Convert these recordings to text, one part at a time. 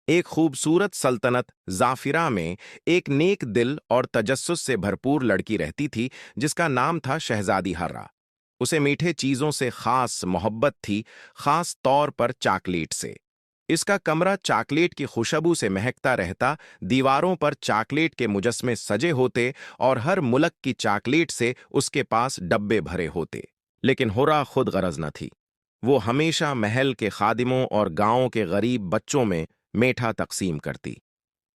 एक खूबसूरत सल्तनत जाफिरा में एक नेक दिल और तजस्सुस से भरपूर लड़की रहती थी जिसका नाम था शहजादी हर्रा। उसे मीठे चीजों से खास मोहब्बत थी, खास तौर पर चॉकलेट से। इसका कमरा चॉकलेट की खुशबू से महकता रहता, दीवारों पर चॉकलेट के मुजस्मे सजे होते और हर मुल्क की चॉकलेट से उसके पास डब्बे भरे होते। लेकिन हुर्रा खुद गरज न थी। वो हमेशा महल के खादिमों और गांवों के गरीब बच्चों में मेठा तकसीम करती।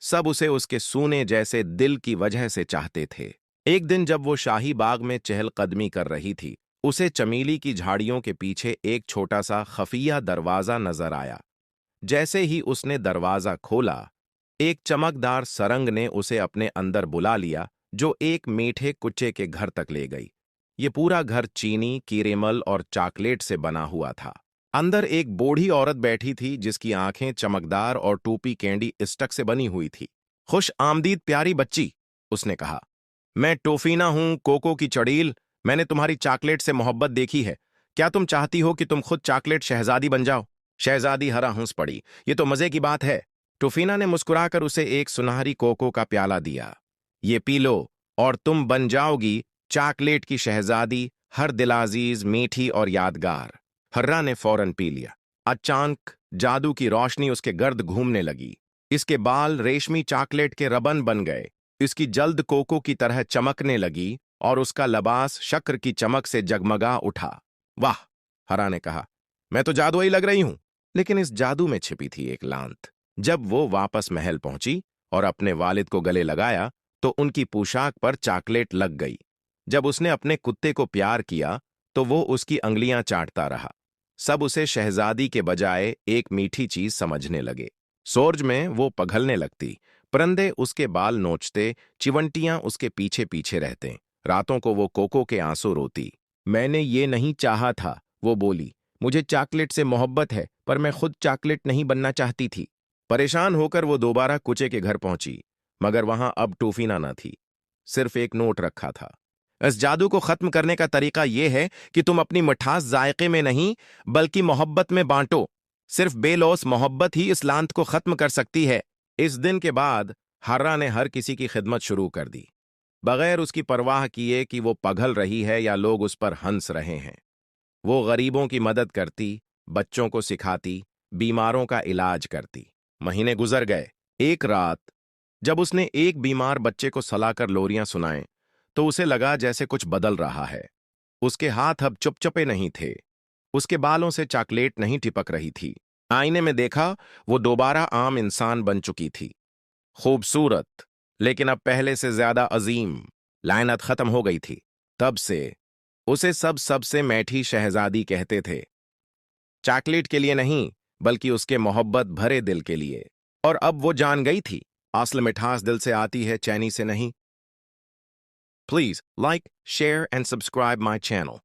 सब उसे उसके सूने जैसे दिल की वजह से चाहते थे। एक दिन जब वो शाही बाग में चहलकदमी कर रही थी, उसे चमेली की झाड़ियों के पीछे एक छोटा सा खफिया दरवाजा नजर आया। जैसे ही उसने दरवाजा खोला, एक चमकदार सरंग ने उसे अपने अंदर बुला लिया, जो एक मीठे कुच्चे के घर तक ले गई। ये पूरा घर चीनी, कीरेमल और चॉकलेट से बना हुआ था। अंदर एक बूढ़ी औरत बैठी थी जिसकी आंखें चमकदार और टूपी कैंडी स्टक से बनी हुई थी। खुश आमदीद प्यारी बच्ची, उसने कहा। मैं टोफीना हूं, कोको की चड़ील। मैंने तुम्हारी चॉकलेट से मोहब्बत देखी है। क्या तुम चाहती हो कि तुम खुद चॉकलेट शहजादी बन जाओ? शहजादी हरा हंस पड़ी। ये तो मजे की बात है। टोफीना ने मुस्कुराकर उसे एक सुनहरी कोको का प्याला दिया। ये पी लो और तुम बन जाओगी चॉकलेट की शहजादी, हर दिलाजीज, मीठी और यादगार। हर्रा ने फौरन पी लिया। अचानक जादू की रोशनी उसके गर्द घूमने लगी। इसके बाल रेशमी चॉकलेट के रबन बन गए। इसकी जल्द कोको की तरह चमकने लगी और उसका लबास शक्र की चमक से जगमगा उठा। वाह, हरा ने कहा, मैं तो जादुई लग रही हूं। लेकिन इस जादू में छिपी थी एक लांत। जब वो वापस महल पहुंची और अपने वालिद को गले लगाया, तो उनकी पोशाक पर चॉकलेट लग गई। जब उसने अपने कुत्ते को प्यार किया, तो वो उसकी अंगलियां चाटता रहा। सब उसे शहजादी के बजाय एक मीठी चीज समझने लगे। सोर्ज में वो पघलने लगती। परिंदे उसके बाल नोचते, चिवंटियां उसके पीछे पीछे रहते। रातों को वो कोको के आंसू रोती। मैंने ये नहीं चाहा था, वो बोली। मुझे चॉकलेट से मोहब्बत है, पर मैं खुद चॉकलेट नहीं बनना चाहती थी। परेशान होकर वो दोबारा कुचे के घर पहुंची, मगर वहां अब टोफीना न थी। सिर्फ एक नोट रखा था। इस जादू को खत्म करने का तरीका यह है कि तुम अपनी मिठास जायके में नहीं, बल्कि मोहब्बत में बांटो। सिर्फ बेलौस मोहब्बत ही इस लांत को खत्म कर सकती है। इस दिन के बाद हर्रा ने हर किसी की खिदमत शुरू कर दी, बगैर उसकी परवाह किए कि वो पघल रही है या लोग उस पर हंस रहे हैं। वो गरीबों की मदद करती, बच्चों को सिखाती, बीमारों का इलाज करती। महीने गुजर गए। एक रात जब उसने एक बीमार बच्चे को सलाकर लोरियां सुनाएं, तो उसे लगा जैसे कुछ बदल रहा है। उसके हाथ अब चुपचुपे नहीं थे। उसके बालों से चॉकलेट नहीं टिपक रही थी। आईने में देखा, वो दोबारा आम इंसान बन चुकी थी। खूबसूरत, लेकिन अब पहले से ज्यादा अजीम। लायनत खत्म हो गई थी। तब से उसे सब सबसे मैठी शहजादी कहते थे। चॉकलेट के लिए नहीं, बल्कि उसके मोहब्बत भरे दिल के लिए। और अब वो जान गई थी, असल मिठास दिल से आती है, चैनी से नहीं। Please like, share, and subscribe my channel.